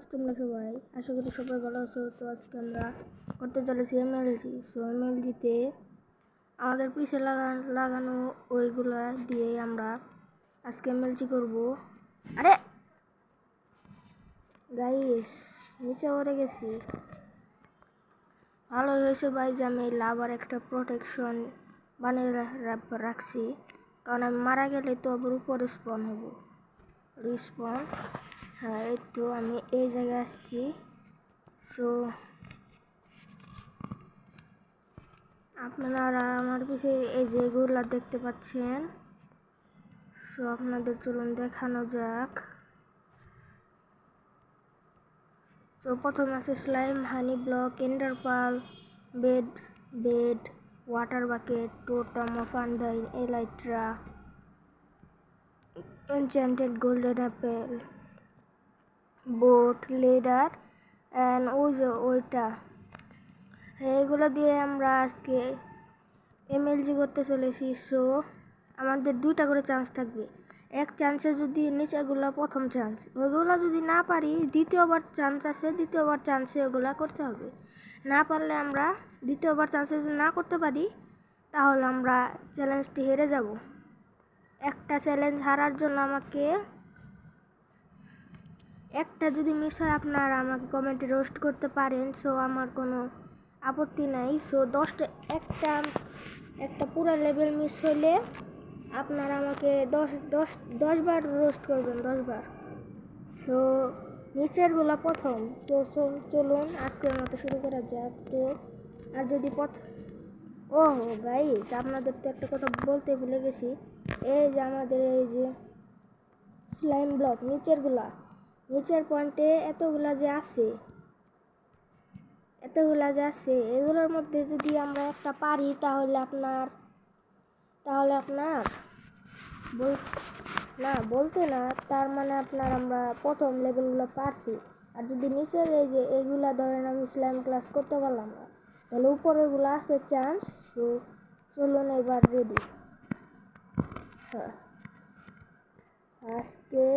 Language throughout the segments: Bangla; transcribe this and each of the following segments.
আছো তোমরা সবাই? আশা করি সবাই ভালো আছো। তো আজকে আমরা করতে চলেছি এমএলজি। সো এমএলজিতে আমাদের পিছে লাগানো ওইগুলা দিয়ে আমরা আজকে এমএলজি করব। আরে গাইস, নিচে পড়ে গেছি। ভালো হয়েছে ভাই যে আমি লাভার একটা প্রোটেকশন বানিয়ে রাখছি, কারণ আমি মারা গেলে তো আবার উপরে স্পন হব, রিস্পন। হ্যাঁ, এই তো আমি এই জায়গায় আসছি। সো আপনারা আমার পিছে এই যেগুলা দেখতে পাচ্ছেন, সো আপনাদের চলুন দেখানো যাক। তো প্রথমে আছে slime, honey block, ender pearl, bed, water bucket, totem of undying, elytra, enchanted golden apple, boat, ladder and ওই যে ওইটা। এগুলো দিয়ে আমরা আজকে এমএলজি করতে চলেছি। সো আমাদের দুইটা করে চান্স থাকবে। এক চান্সে যদি নিচেগুলো প্রথম চান্স, ওইগুলো যদি না পারি দ্বিতীয়বার চান্স আছে, দ্বিতীয়বার চান্সে ওগুলা করতে হবে। না পারলে আমরা দ্বিতীয়বার চান্সে যদি না করতে পারি তাহলে আমরা চ্যালেঞ্জটি হেরে যাব। একটা চ্যালেঞ্জ হারার জন্য আমাকে একটা যদি মিস হয় আপনারা আমাকে কমেন্টে রোস্ট করতে পারেন। সো আমার কোনো আপত্তি নাই। সো 10টা একটা পুরো লেভেল মিস হলে আপনারা আমাকে 10 বার রোস্ট করবেন, 10 বার। সো নিচেরগুলো প্রথম। তো চলুন আজকের মতো শুরু করা যাক। তো আর যদি ওহো গাইস, আপনাদের তো একটা কথা বলতে ভুলে গেছি। এই যে আমাদের এই যে স্লাইম ব্লক, নিচের পয়েন্টে এতগুলা যে আছে, এগুলোর মধ্যে যদি আমরা একটা পারি তাহলে আপনার বলতে না, তার মানে আপনার আমরা প্রথম লেভেলগুলো পারছি। আর যদি নিচের এই যে এগুলা ধরেন আমি স্লাইম ক্লাস করতে পারলাম না, তাহলে উপরেরগুলো আছে চান্স। সো চলুন এবার রেডি। হ্যাঁ, ফার্স্টে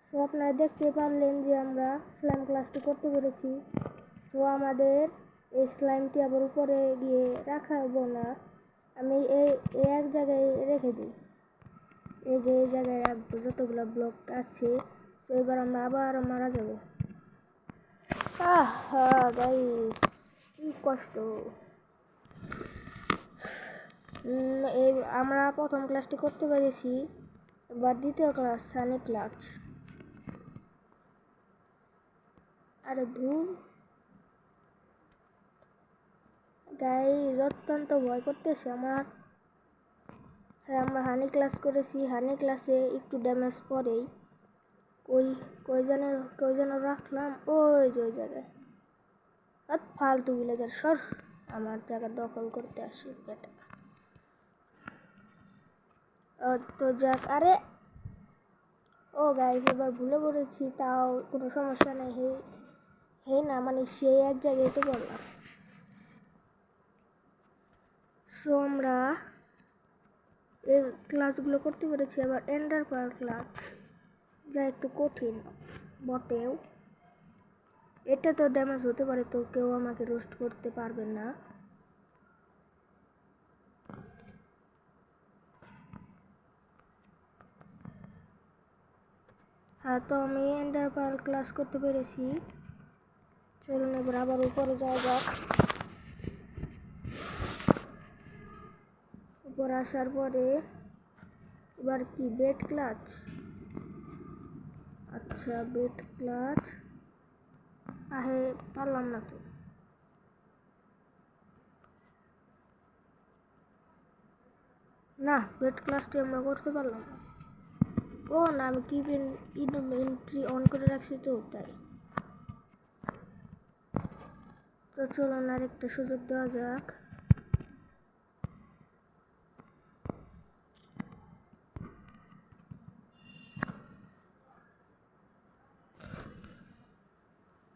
সো আপনারা দেখতে পারলেন যে আমরা স্লাইম ক্লাসটি করতে পেরেছি। সো আমাদের এই স্লাইমটি আবার উপরে গিয়ে রাখাবো না, আমি এই এক জায়গায় রেখে দিই। এই যে এই জায়গায় রাখবো যতগুলো ব্লক আছে। সো এবার আমরা আবার মারা যাবো। গাইস, কি কষ্ট। এই আমরা প্রথম ক্লাসটি করতে পেরেছি, এবার দ্বিতীয় ক্লাস সানি ক্লাস। আরে ধুর গাইস, অত্যন্ত ভয় করতেছে আমার। হ্যাঁ, আমরা হানি ক্লাস করেছি। হানি ক্লাসে একটু ড্যামেজ পড়েই কই যেন রাখলাম, ওই যে ওই জায়গায়। ফালতু ভিলেজার সর, আমার জায়গা দখল করতে আসি বেটা। তো যাক, আরে ও গাইস, এবার ভুলে পড়েছি, তাও কোনো সমস্যা নেই। হে না মানে সেই এক জায়গায় তো বললাম। সো আমরা এই ক্লাসগুলো করতে পেরেছি। আবার এন্ডার পার্ল ক্লাস, যা একটু কঠিন বটেও। এটা তো ড্যামেজ হতে পারে, তো কেউ আমাকে রোস্ট করতে পারবে না। হ্যাঁ, তো আমি এন্ডার পার্ল ক্লাস করতে পেরেছি। চলুন এবার আবার উপরে যাওয়া যাক। উপরে আসার পরে এবার কি বেড ক্লাচ। আচ্ছা, বেড ক্লাচ পারলাম না তো। না, বেড ক্লাসটি আমরা করতে পারলাম না। ও না, আমি এন্ট্রি অন করে রাখছি তো তাই। তো চলুন আরেকটা সুযোগ দেওয়া যাক।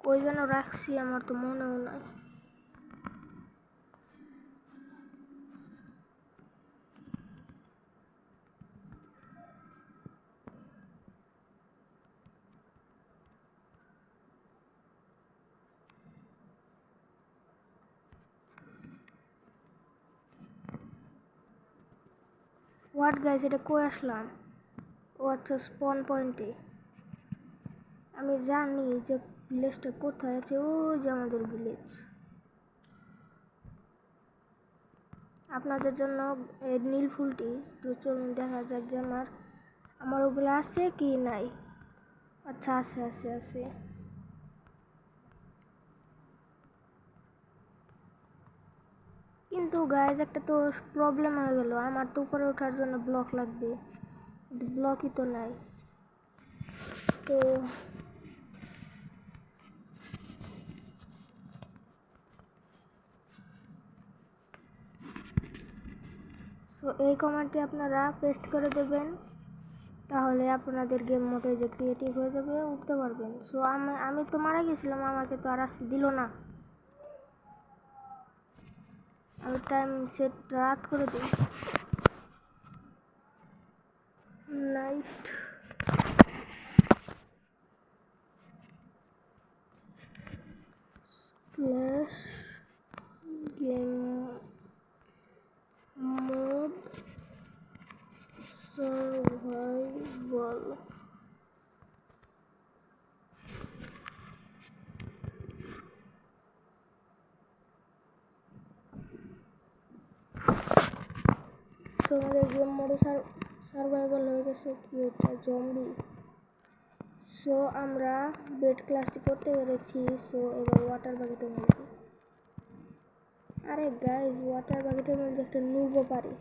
কই যেন রাখছি, আমার তো মনেও নাই। হোয়াট গাইস, এটা কই আসলাম? ও আচ্ছা, স্পন পয়েন্টে। আমি জানি যে ভিলেজটা কোথায় আছে, ও যে আমাদের ভিলেজ। আপনাদের জন্য নীল ফুলটি, তো চলুন দেখা যাক যে আমার ওগুলো আছে কি নাই। আচ্ছা, আছে আছে আছে। কিন্তু গাইজ একটা তো প্রবলেম হয়ে গেল, আমার তো উপরে ওঠার জন্য ব্লক লাগবে, ব্লকই তো নাই। তো এই কমান্ডটি আপনারা পেস্ট করে দেবেন, তাহলে আপনাদের গেম মোডে যে ক্রিয়েটিভ হয়ে যাবে, উঠতে পারবেন। সো আমি তো মারা গেছিলাম, আমাকে তো আর আসতে দিল না। আমি টাইম সেট রাত করে দিই, night. Slash game mode survival. So আমাদের গেম মোডে সার্ভাইভাল হয়ে গেছে। কি এটা? জম্বি। সো আমরা বেড ক্লাসটি করতে পেরেছি। সো এবার ওয়াটার বাকেটে মেলছি। আরে গাইজ, ওয়াটার বাকেটের মধ্যে একটা নুবও পারি।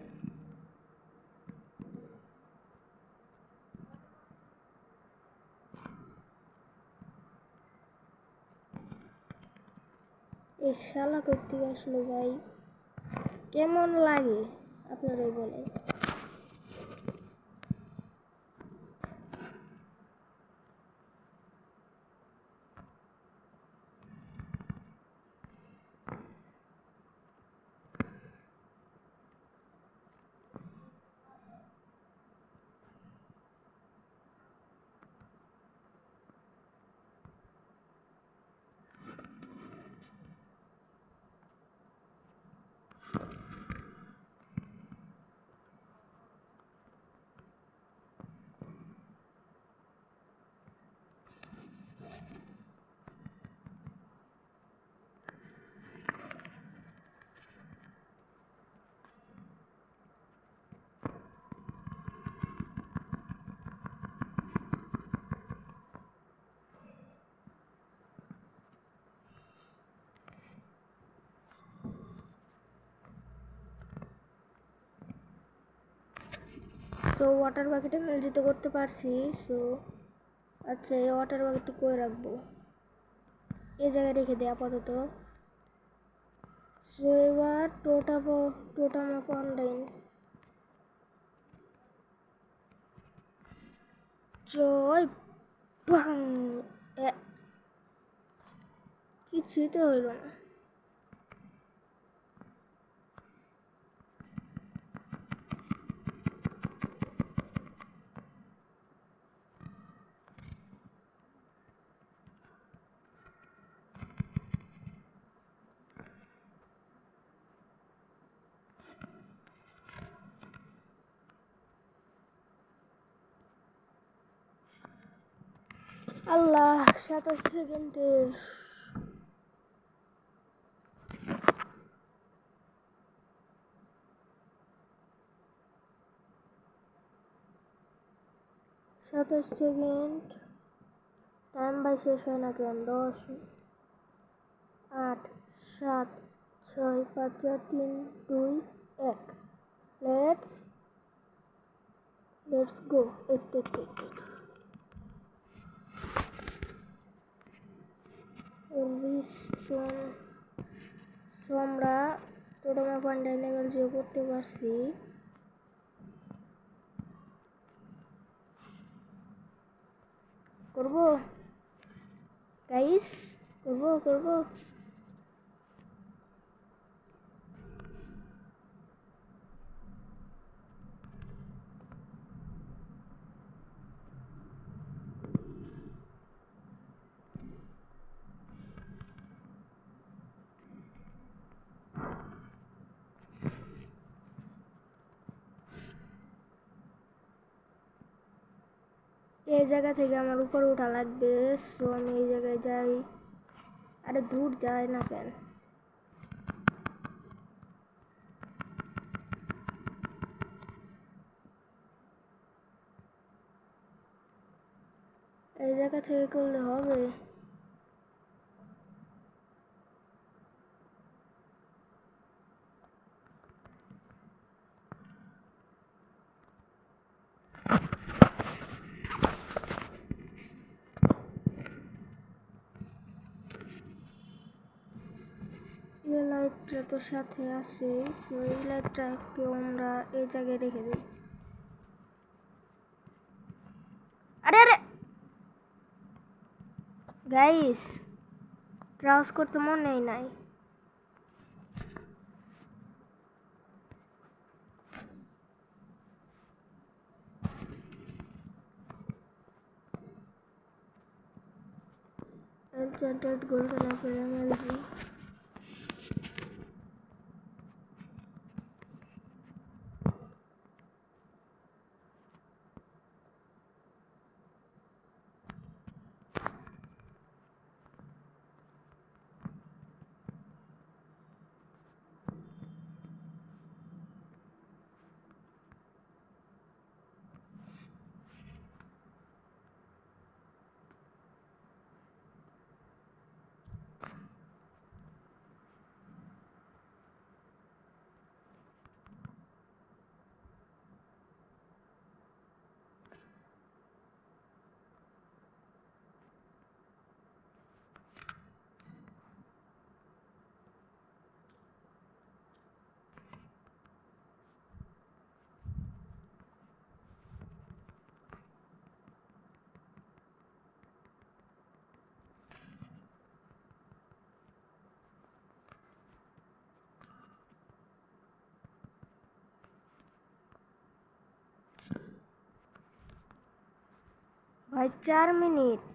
এই শালা করতে আসলো ভাই, কেমন লাগে আপনারাই বলেন। সো ওয়াটার বাকেটে নিয়োজিত করতে পারছি। সো আচ্ছা, এই ওয়াটার বাকেটটি কই রাখবো? এই জায়গায় রেখে দিই আপাতত। সো এবার টোটাম অফ অনলাইন জয় বাং। কিছুই তো হইল না। আল্লাহ, 27 সেকেন্ডের। সাতাশ সেকেন্ড। টাইম বাই শেষ হয় না কেন? 10, 8, 7, 6, 5, 4, 3, 2, 1। Let's go. রিস্টোন। সো আমরা টোটাম অফ অনলাইন লেভেল 0 করতে পারছি। করবো গাইস, করবো। এই জায়গা থেকে আমার উপরে ওঠা লাগবে। সো আমি এই জায়গায় যাই। আরে দূর যায় না কেন? এই জায়গা থেকে করলে হবে? এই লাইটটা তো সাথে আছে, সো এই লাইটটাকে আমরা এই জায়গায় রেখে দিই। আরে আরে গাইস, ব্রাউজ করতে মনেই নাই। Enchanted golden apple MLG. भाई 4 मिनट।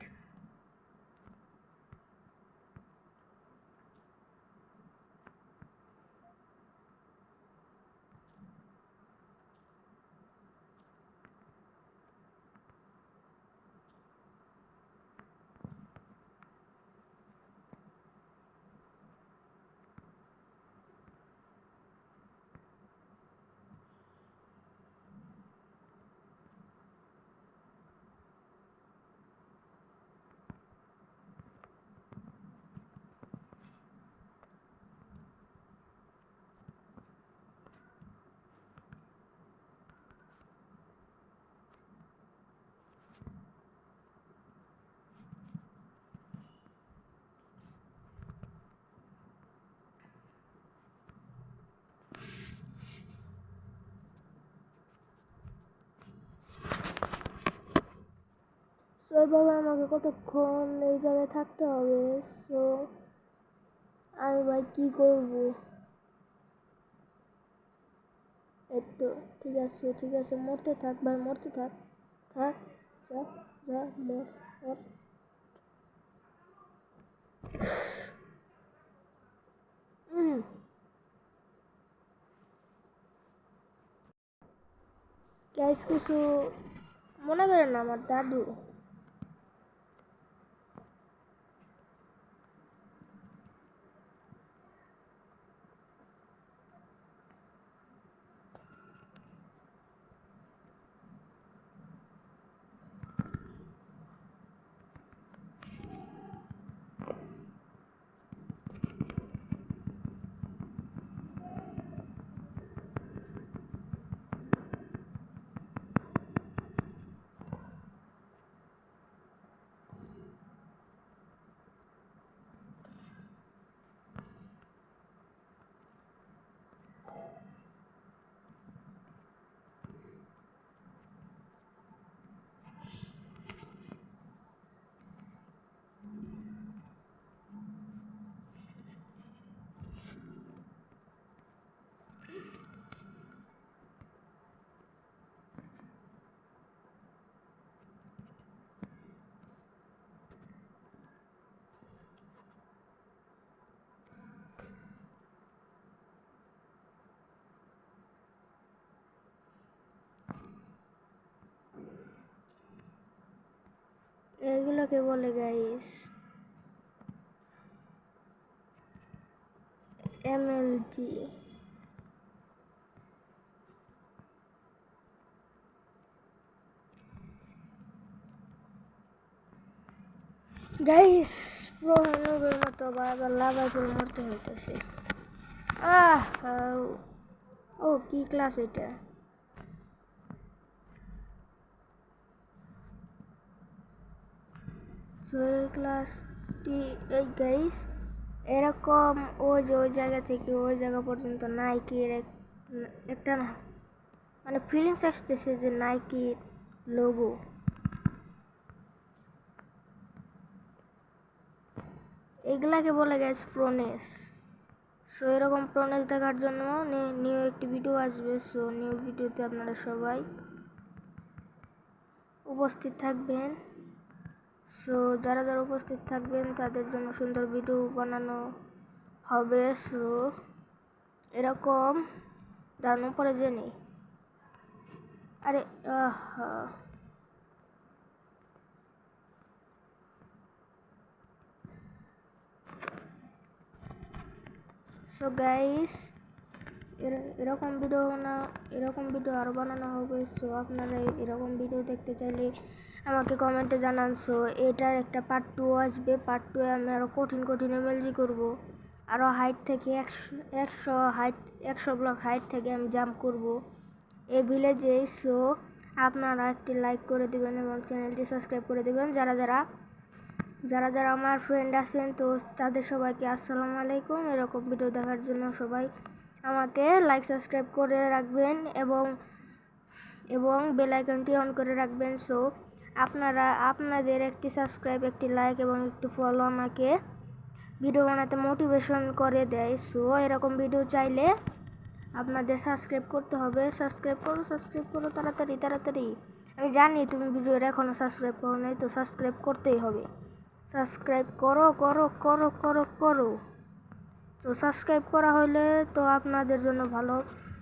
সো বাবা আমাকে কতক্ষণ এই জায়গায় থাকতে হবে? সো আমি ভাই কি করব? এই তো ঠিক আছে, ঠিক আছে, মরতে থাক ভাই, মরতে থাক। থাক, যা যা, মর মর। গ্যাস কিছু মনে করেন না, আমার দাদু। এগুলোকে বলে গাইস এমএলজি। গাইস প্রহনের মতো বারবার লাভায় করে মরতে হইতেছে। ও কি ক্লাস এটা? সো এই ক্লাসটি এই গাইস এরকম ওই যে ওই জায়গা থেকে ওই জায়গা পর্যন্ত নাইকির একটা না মানে ফিলিংস আসতেছে যে নাইকির লোগো। এগুলাকে বলে গেছে প্রোনেস। সো এরকম প্রোনেস দেখার জন্য নিউ একটি ভিডিও আসবে। সো নিউ ভিডিওতে আপনারা সবাই উপস্থিত থাকবেন। সো যারা যারা উপস্থিত থাকবেন তাদের জন্য সুন্দর ভিডিও বানানো হবে। সো এরকম দাঁড়ানো পরে জেনে আরে সো গাইস এরকম ভিডিও আরও বানানো হবে। সো আপনারা এরকম ভিডিও দেখতে চাইলে আমাকে কমেন্টে জানান। সো এটার একটা পার্ট 2 আসবে। পার্ট 2 আমি আরও কঠিন এমএলজি করব। আরও হাইট থেকে 100 ব্লক হাইট থেকে আমি জাম্প করব এই ভিলেজে। সো আপনারা একটি লাইক করে দেবেন এবং চ্যানেলটি সাবস্ক্রাইব করে দেবেন। যারা যারা আমার ফ্রেন্ড আছেন তো তাদের সবাইকে আসসালামু আলাইকুম। এরকম ভিডিও দেখার জন্য সবাই আমাকে লাইক সাবস্ক্রাইব করে রাখবেন এবং বেল আইকনটি অন করে রাখবেন। সো আপনাদের একটি সাবস্ক্রাইব, একটি লাইক এবং একটি ফলো আমাকে ভিডিও বানাতে মোটিভেশন করে দেয়। সো এরকম ভিডিও চাইলে আপনাদের সাবস্ক্রাইব করতে হবে। সাবস্ক্রাইব করো তাড়াতাড়ি। আমি জানি তুমি ভিডিওর এখনও সাবস্ক্রাইব করো নাই, তো সাবস্ক্রাইব করতেই হবে। সাবস্ক্রাইব করো। তো সাবস্ক্রাইব করা হলে তো আপনাদের জন্য ভালো।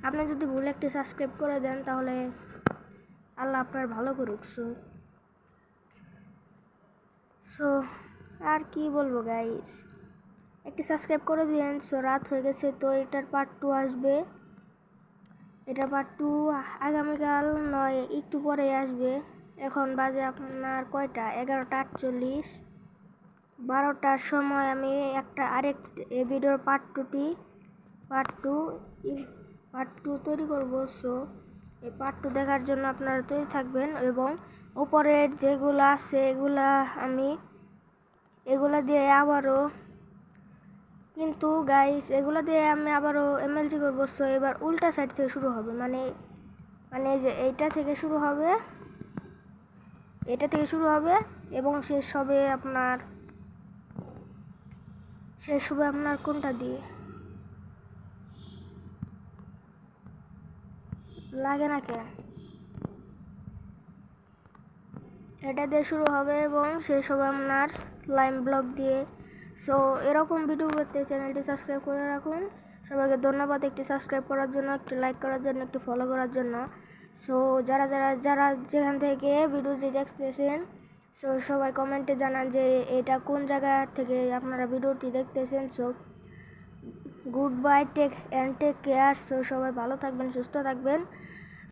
আপনি যদি ভুল একটি সাবস্ক্রাইব করে দেন তাহলে আল্লাহ আপনার ভালো করুক। সো আর কি বলবো গাইস, একটি সাবস্ক্রাইব করে দিন। সো রাত হয়ে গেছে, তো এটার পার্ট 2 আসবে। এটা পার্ট 2 আগামীকাল নয়, একটু পরে আসবে। এখন বাজে আপনার কয়টা? 11:48। 12টার সময় আমি এই ভিডিওর পার্ট 2 তৈরি করবো। সো এই পার্ট 2 দেখার জন্য আপনারা তৈরি থাকবেন এবং উপরের যেগুলো আছে এগুলা দিয়ে আবারও কিন্তু গাইস এগুলো দিয়ে আমি আবারও এমএলজি করবো। সো এবার উল্টা সাইড থেকে শুরু হবে, মানে যে এটা থেকে শুরু হবে এবং শেষ হবে আপনার কোনটা দিয়ে লাগে না কেন, এটা দিয়ে শুরু হবে এবং শেষ হবে আপনার স্লাইম ব্লক দিয়ে। সো এরকম ভিডিও পেতে চ্যানেলটি সাবস্ক্রাইব করে রাখুন। সবাইকে ধন্যবাদ একটি সাবস্ক্রাইব করার জন্য, একটি লাইক করার জন্য, একটি ফলো করার জন্য। সো যারা যেখান থেকে ভিডিওটি দেখতেছেন, সো সবাই কমেন্টে জানান যে এটা কোন জায়গা থেকে আপনারা ভিডিওটি দেখতেছেন। So good bye, take care. So সবাই ভালো থাকবেন, সুস্থ থাকবেন।